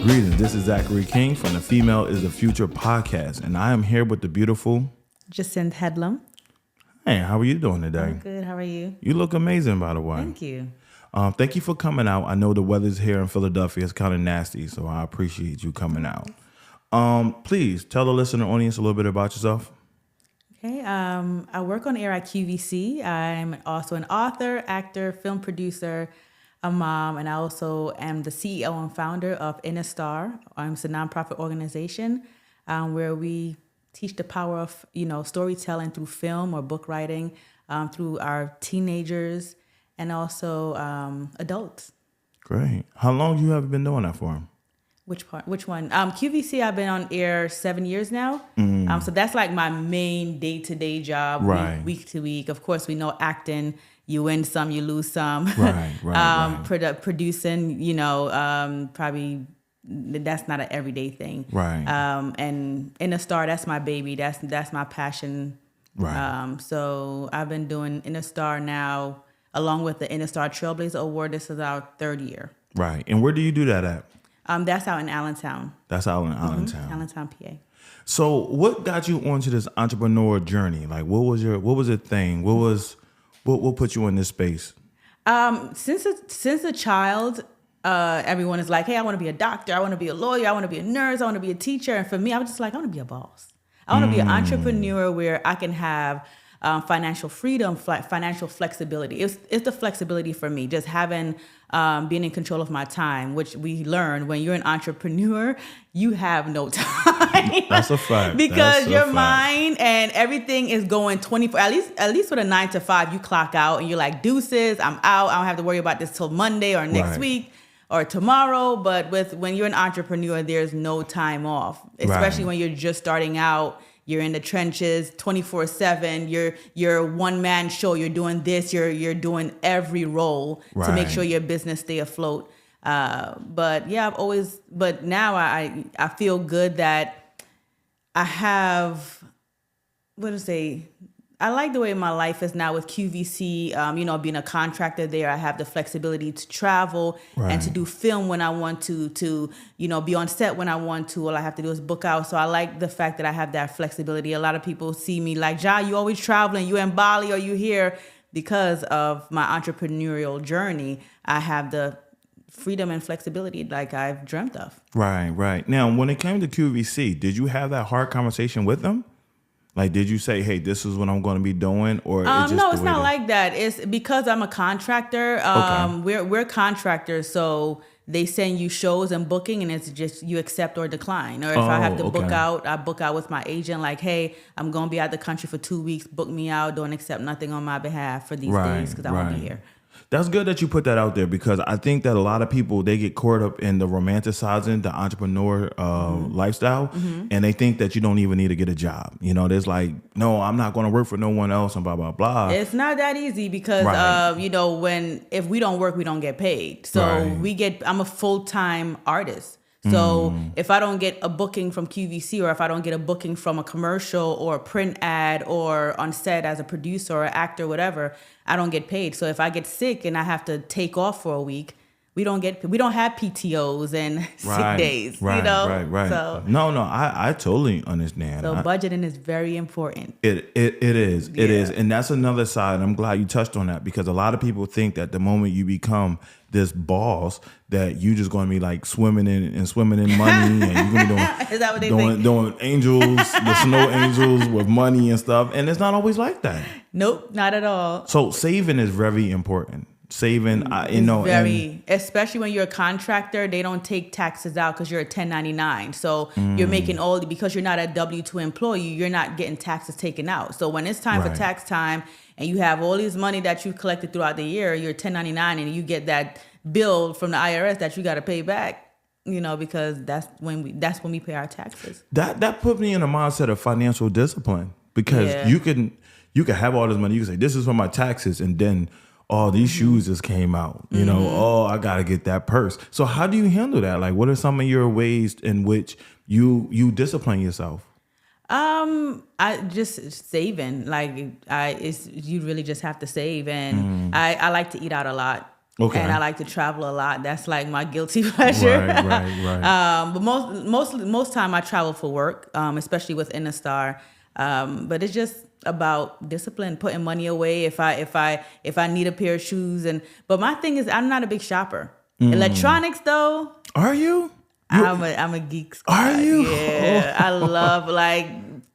Greetings, this is Zachary King from the Female is the Future podcast, and I am here with the beautiful Jacinth Headlam. Hey, how are you doing today? I'm good. How are you? You look amazing, by the way. Thank you. Thank you for coming out. I know the weather's here in Philadelphia is kind of nasty, so I appreciate you coming out. Please tell the listener audience a little bit about yourself. Okay. I work on air at QVC. I'm also an author, actor, film producer, a mom, and I also am the CEO and founder of Inner Star. It's a nonprofit organization where we teach the power of storytelling through film or book writing through our teenagers and also adults. Great. How long you have been doing that for? Which part? Which one? QVC, I've been on air 7 years now. So that's like my main day-to-day job, Right. week to week. Of course, we know acting, you win some, you lose some. Right. Producing, probably that's not an everyday thing. Right. And Inner Star, that's my baby. That's my passion. Right. So I've been doing Inner Star now, along with the Inner Star Trailblazer Award. This is our third year. Right. And where do you do that at? That's out in Allentown. That's out in Allentown. Allentown, PA. So what got you onto this entrepreneur journey? Like what was the thing? What put you in this space? Since a child, everyone is like, hey, I want to be a doctor. I want to be a lawyer. I want to be a nurse. I want to be a teacher. And for me, I was just like, I want to be a boss. I want to be an entrepreneur where I can have financial freedom, financial flexibility. It's the flexibility for me, just having being in control of my time, which we learn when you're an entrepreneur, you have no time. That's a fact. Because your mind and everything is going 24. At least with a 9 to 5, you clock out and you're like, deuces, I'm out. I don't have to worry about this till Monday or next week or tomorrow. But when you're an entrepreneur, there's no time off, especially when you're just starting out. You're in the trenches 24/7. You're one-man show. You're doing this. You're doing every role to make sure your business stay afloat. But now I feel good that I have, I like the way my life is now with QVC. Being a contractor there, I have the flexibility to travel and to do film when I want to be on set when I want to. All I have to do is book out. So I like the fact that I have that flexibility. A lot of people see me like, Ja, you always traveling. You in Bali or you here. Because of my entrepreneurial journey, I have the freedom and flexibility like I've dreamt of. Right. Now, when it came to QVC, did you have that hard conversation with them? Like, did you say, hey, this is what I'm going to be doing? Or no, it's not like that. It's because I'm a contractor. We're contractors, so they send you shows and booking, and it's just you accept or decline. Or if I have to book out, I book out with my agent, like, hey, I'm going to be out the country for 2 weeks. Book me out. Don't accept nothing on my behalf for these days because I won't be here. That's good that you put that out there because I think that a lot of people, they get caught up in the romanticizing the entrepreneur lifestyle, and they think that you don't even need to get a job. There's like, no, I'm not going to work for no one else and blah, blah, blah. It's not that easy because, if we don't work, we don't get paid. So I'm a full-time artist. So if I don't get a booking from QVC or if I don't get a booking from a commercial or a print ad or on set as a producer or actor, whatever, I don't get paid. So if I get sick and I have to take off for a week, we don't have PTOs and sick days. Right. So, no, I totally understand. So budgeting is very important. It is. Yeah. It is. And that's another side. I'm glad you touched on that because a lot of people think that the moment you become this boss that you just going to be like swimming in money and you're going to be doing, is that what they think? Doing angels, the snow angels with money and stuff. And it's not always like that. Nope, not at all. So saving is very important. Especially when you're a contractor, they don't take taxes out because you're a 1099. So you're making because you're not a W-2 employee, you're not getting taxes taken out. So when it's time for tax time and you have all these money that you collected throughout the year, you're 1099 and you get that bill from the IRS that you got to pay back, because that's when we pay our taxes. That put me in a mindset of financial discipline because you can have all this money. You can say, this is for my taxes. And then all these shoes just came out, I got to get that purse. So how do you handle that? Like, what are some of your ways in which you discipline yourself? I just saving. You really just have to save. And I like to eat out a lot. Okay. And I like to travel a lot. That's like my guilty pleasure. Right. But most time I travel for work, especially with InnerStar. But it's just about discipline, putting money away if I need a pair of shoes. But my thing is, I'm not a big shopper. Electronics though. Are you? I'm a geek squad. Are you? Yeah, I love like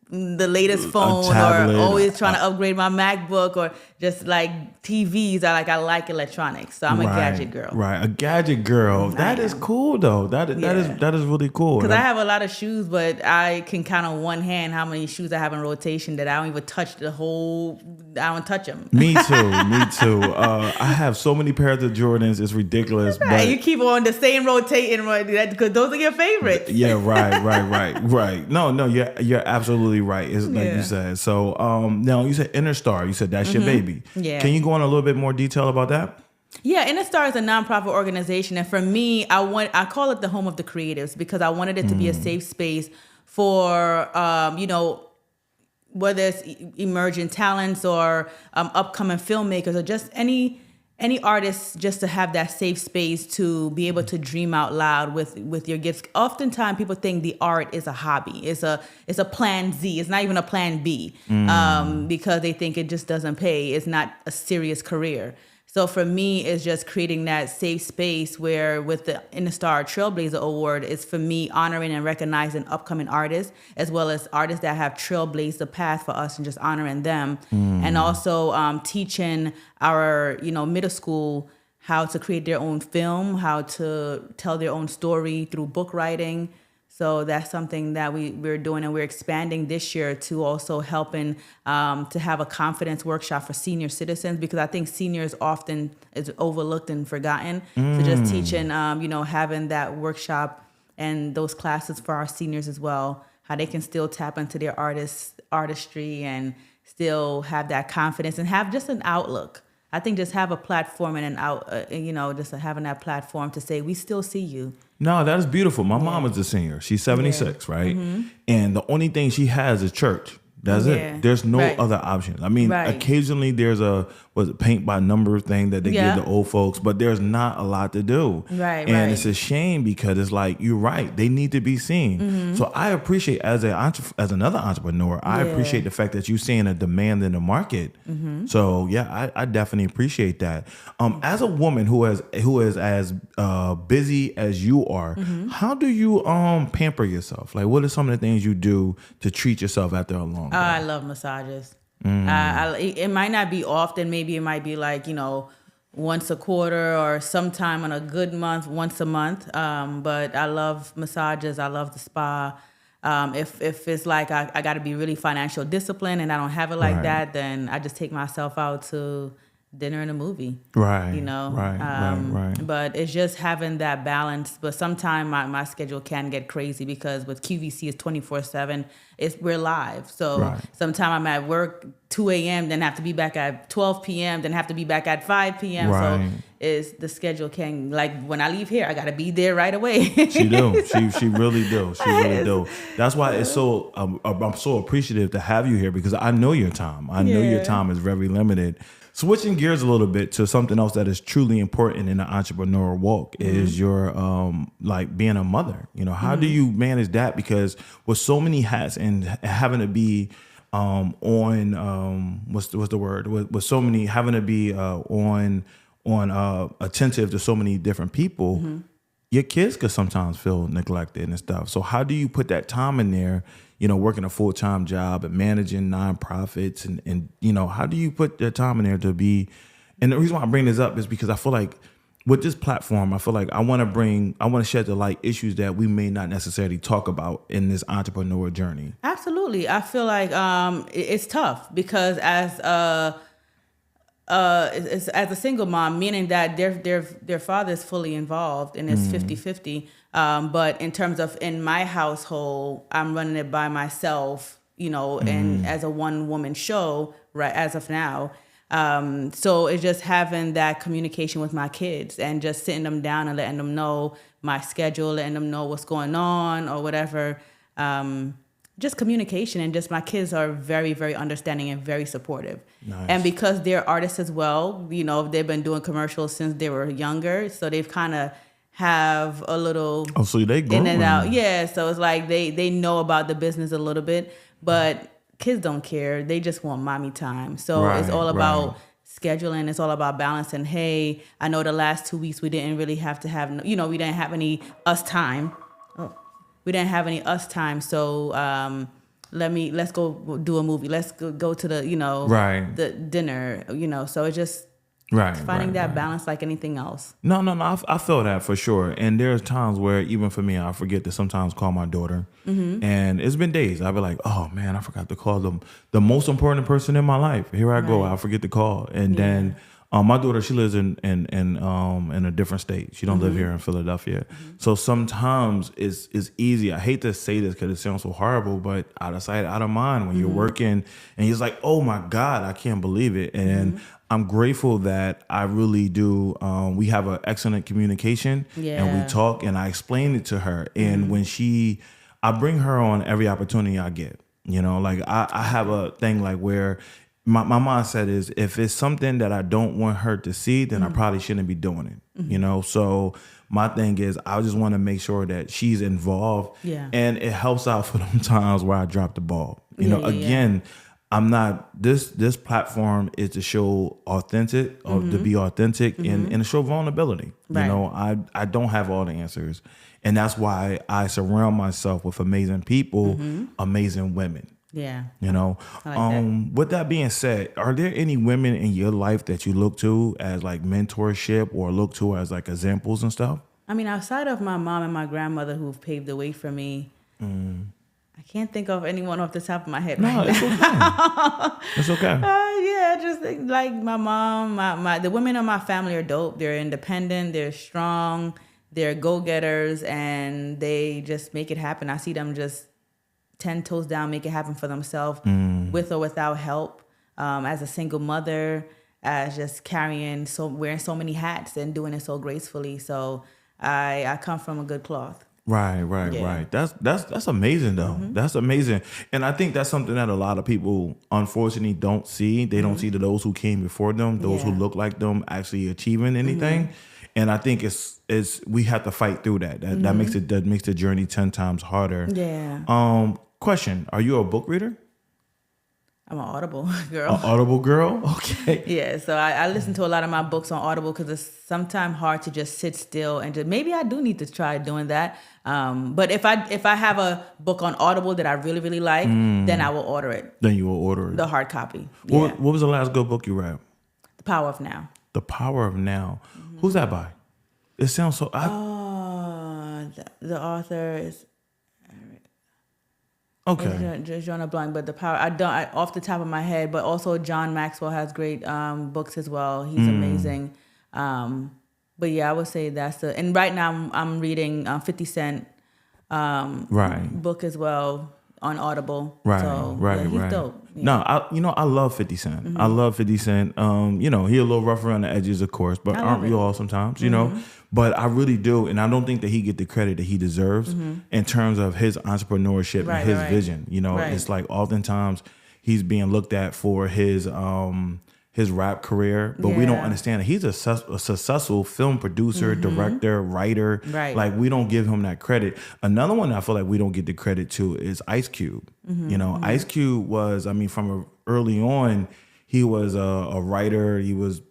the latest phone, or always trying to upgrade my MacBook, or just like TVs. I like electronics, so I'm a gadget girl. Right, a gadget girl. That is cool though. That is really cool. Because I have a lot of shoes, but I can count on one hand how many shoes I have in rotation that I don't even touch I don't touch them. Me too. I have so many pairs of Jordans. It's ridiculous. Right. But you keep on the same rotating because those are your favorites. Yeah, right. No, you're absolutely right. It's like you said. So now you said InnerStar. You said that's your baby. Yeah. Can you go in a little bit more detail about that? Yeah, InnerStar is a nonprofit organization, and for me, I call it the home of the creatives because I wanted it to be a safe space for whether it's emerging talents or upcoming filmmakers or just any artists, just to have that safe space to be able to dream out loud with your gifts. Oftentimes people think the art is a hobby. It's a plan Z. It's not even a plan B because they think it just doesn't pay. It's not a serious career. So for me, it's just creating that safe space where with the InnerStar Trailblazer Award, it's for me honoring and recognizing upcoming artists, as well as artists that have trailblazed the path for us and just honoring them. And also teaching our, middle school how to create their own film, how to tell their own story through book writing. So that's something that we're doing, and we're expanding this year to also helping to have a confidence workshop for senior citizens, because I think seniors often is overlooked and forgotten. So just teaching, having that workshop and those classes for our seniors as well, how they can still tap into their artistry and still have that confidence and have just an outlook. I think just have a platform and just having that platform to say, we still see you. No, that is beautiful. My mom is a senior. She's 76, right? And the only thing she has is church. That's it. There's no other options. I mean, occasionally there's a paint by number thing that they give the old folks, but there's not a lot to do. And it's a shame because it's like, you're right, they need to be seen. So I appreciate as another entrepreneur, I appreciate the fact that you're seeing a demand in the market. So yeah, I definitely appreciate that. As a woman who is as busy as you are, how do you pamper yourself? Like, what are some of the things you do to treat yourself after a long day? I love massages. It might not be often. Maybe it might be like, once a quarter, or sometime on a good month, once a month. But I love massages. I love the spa. If it's like I got to be really financial disciplined and I don't have it like that, then I just take myself out to dinner and a movie. Right. But it's just having that balance. But sometimes my schedule can get crazy because with QVC it's 24/7. We're live. So sometimes I'm at work 2 a.m., then have to be back at 12 p.m., then have to be back at 5 p.m. So the schedule can, like, when I leave here, I got to be there right away. She do. She really do. She really do. That's why it's so, I'm so appreciative to have you here, because I know your time. I know your time is very limited. Switching gears a little bit to something else that is truly important in the entrepreneurial walk is your like being a mother. How do you manage that? Because with so many hats and having to be on what's the word? With so many having to be on attentive to so many different people, your kids could sometimes feel neglected and stuff. So how do you put that time in there? Working a full-time job and managing nonprofits and how do you put that time in there to be? And the reason why I bring this up is because I feel like with this platform, I feel like I want to shed the light issues that we may not necessarily talk about in this entrepreneur journey. Absolutely. I feel like it's tough because as a single mom, meaning that their father is fully involved and it's 50-50. But in terms of in my household, I'm running it by myself, and as a one-woman show, right, as of now. So it's just having that communication with my kids and just sitting them down and letting them know my schedule, letting them know what's going on or whatever. just communication, and just my kids are very, very understanding and very supportive. Nice. And because they're artists as well, you know, they've been doing commercials since they were younger, so they've kind of have a little so they in and out. Yeah, so it's like they know about the business a little bit, but kids don't care. They just want mommy time. So it's all about scheduling. It's all about balancing. Hey, I know the last 2 weeks we didn't really have to have, you know, we didn't have any us time. We didn't have any us time. So let's go do a movie. Let's go to the, you know, the dinner, you know. So it's just finding that balance like anything else. No. I feel that for sure. And there's times where even for me, I forget to sometimes call my daughter. And it's been days. I'll be like, oh man, I forgot to call the most important person in my life. Here I go. I forget to call. And then my daughter, she lives in a different state. She don't live here in Philadelphia. So sometimes it's easy. I hate to say this because it sounds so horrible, but out of sight, out of mind when you're working and he's like, oh my God, I can't believe it. And I'm grateful that I really do. We have an excellent communication and we talk and I explain it to her. And when I bring her on every opportunity I get, you know, like I have a thing like where my mindset is if it's something that I don't want her to see, then I probably shouldn't be doing it, you know? So my thing is I just want to make sure that she's involved and it helps out for them times where I drop the ball. You know, again, I'm not, this platform is to show authentic or to be authentic and to show vulnerability. You know, I don't have all the answers. And that's why I surround myself with amazing people, amazing women. Yeah. You know, with that being said, are there any women in your life that you look to as like mentorship or look to as like examples and stuff? I mean, outside of my mom and my grandmother who've paved the way for me, I can't think of anyone off the top of my head. No, it's okay. It's okay. Yeah, just like my mom, the women in my family are dope. They're independent. They're strong. They're go-getters, and they just make it happen. I see them just 10 toes down, make it happen for themselves with or without help. As a single mother, as just wearing so many hats and doing it so gracefully. So I come from a good cloth. Right. That's amazing though. That's amazing. And I think that's something that a lot of people unfortunately don't see. They don't see those who came before them, those who look like them actually achieving anything. And I think it's we have to fight through that. That makes the journey 10 times harder. Yeah. Question, are you a book reader? I'm an Audible girl. An Audible girl? Okay. Yeah, so I listen to a lot of my books on Audible because it's sometimes hard to just sit still and just, maybe I do need to try doing that. But if I have a book on Audible that I really, really like, then I will order it. Then you will order it. The hard copy. Yeah. What was the last good book you read? The Power of Now. The Power of Now. Who's that by? It sounds so... the author is... Okay. Just drawing a blank, but the power off the top of my head, but also John Maxwell has great books as well. He's amazing. But yeah, I would say that's and right now I'm reading 50 Cent book as well on Audible. He's dope. Yeah. No, I love 50 Cent. I love 50 Cent. He a little rough around the edges, of course, but aren't we all sometimes, you know? But I really do, and I don't think that he get the credit that he deserves in terms of his entrepreneurship and his vision. You know, it's like oftentimes he's being looked at for his rap career, but we don't understand that he's a successful film producer, director, writer. Right. Like we don't give him that credit. Another one I feel like we don't get the credit to is Ice Cube. You know, Ice Cube was, from early on, he was a writer. He was,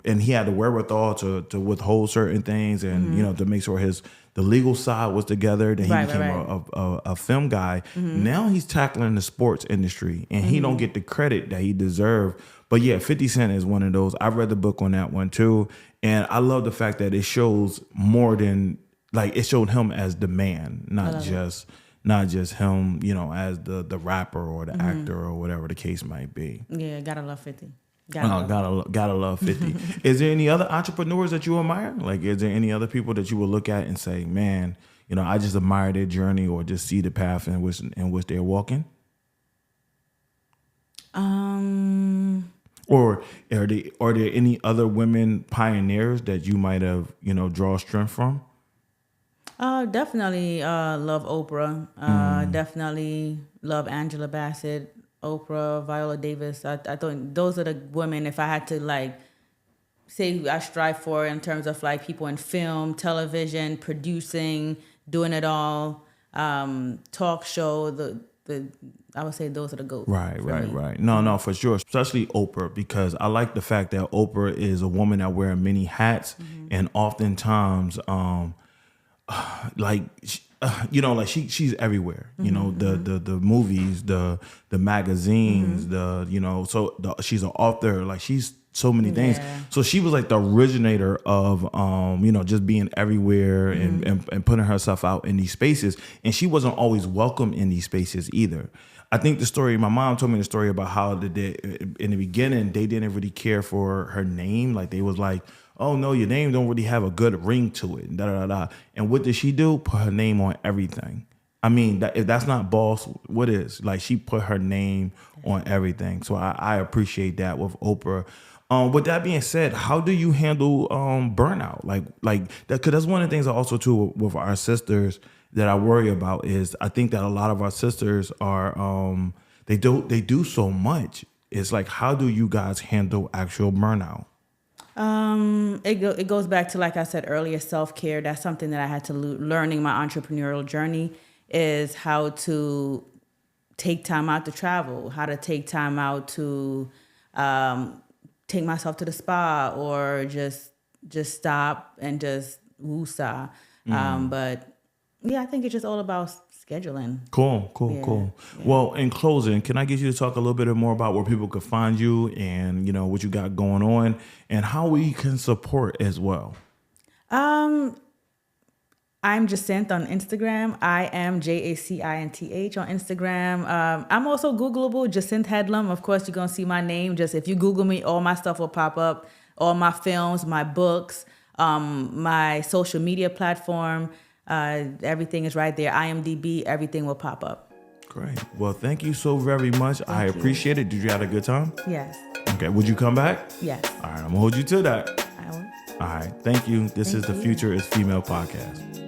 and he had the wherewithal to withhold certain things and, to make sure the legal side was together. Then he became a film guy. Now he's tackling the sports industry and he don't get the credit that he deserved. But yeah, 50 Cent is one of those. I read the book on that one too. And I love the fact that it shows more than, like, it showed him as the man, not just him, as the rapper or the actor or whatever the case might be. Yeah, gotta love 50. Gotta love 50. Is there any other entrepreneurs that you admire? Like, is there any other people that you would look at and say, man, I just admire their journey or just see the path in which they're walking? Or are there any other women pioneers that you might have, draw strength from? Definitely love Oprah. Definitely love Angela Bassett, Oprah, Viola Davis. I thought those are the women, if I had to like say I strive for in terms of like people in film, television, producing, doing it all, talk show, the I would say those are the GOATs. Right. No, for sure. Especially Oprah, because I like the fact that Oprah is a woman that wears many hats, and oftentimes, like, like she's everywhere. You know, the movies, the magazines, she's an author. Like she's so many things. Yeah. So she was like the originator of, just being everywhere and putting herself out in these spaces. And she wasn't always welcome in these spaces either. I think my mom told me the story about how in the beginning, they didn't really care for her name. Like they was like, oh no, your name don't really have a good ring to it. And what did she do? Put her name on everything. I mean, if that's not boss, what is? Like she put her name on everything. So I appreciate that with Oprah. With that being said, how do you handle burnout? Like that, because that's one of the things also too with our sisters that I worry about is I think that a lot of our sisters are they do so much. It's like, how do you guys handle actual burnout? It goes back to, like I said earlier, self-care. That's something that I had to learning my entrepreneurial journey is how to take time out to travel, how to take time out to take myself to the spa or just stop and just woosah. But yeah, I think it's just all about scheduling. Cool. Yeah. Well, in closing, can I get you to talk a little bit more about where people could find you and, what you got going on and how we can support as well? I'm Jacinth on Instagram. I am JACINTH on Instagram. I'm also Googleable, Jacinth Headlam. Of course, you're going to see my name. Just if you Google me, all my stuff will pop up. All my films, my books, my social media platform. Everything is right there. IMDb, everything will pop up. Great. Well, thank you so very much. I appreciate it. Did you have a good time? Yes. Okay. Would you come back? Yes. All right. I'm going to hold you to that. I will. All right. Thank you. This is the Future is Female podcast.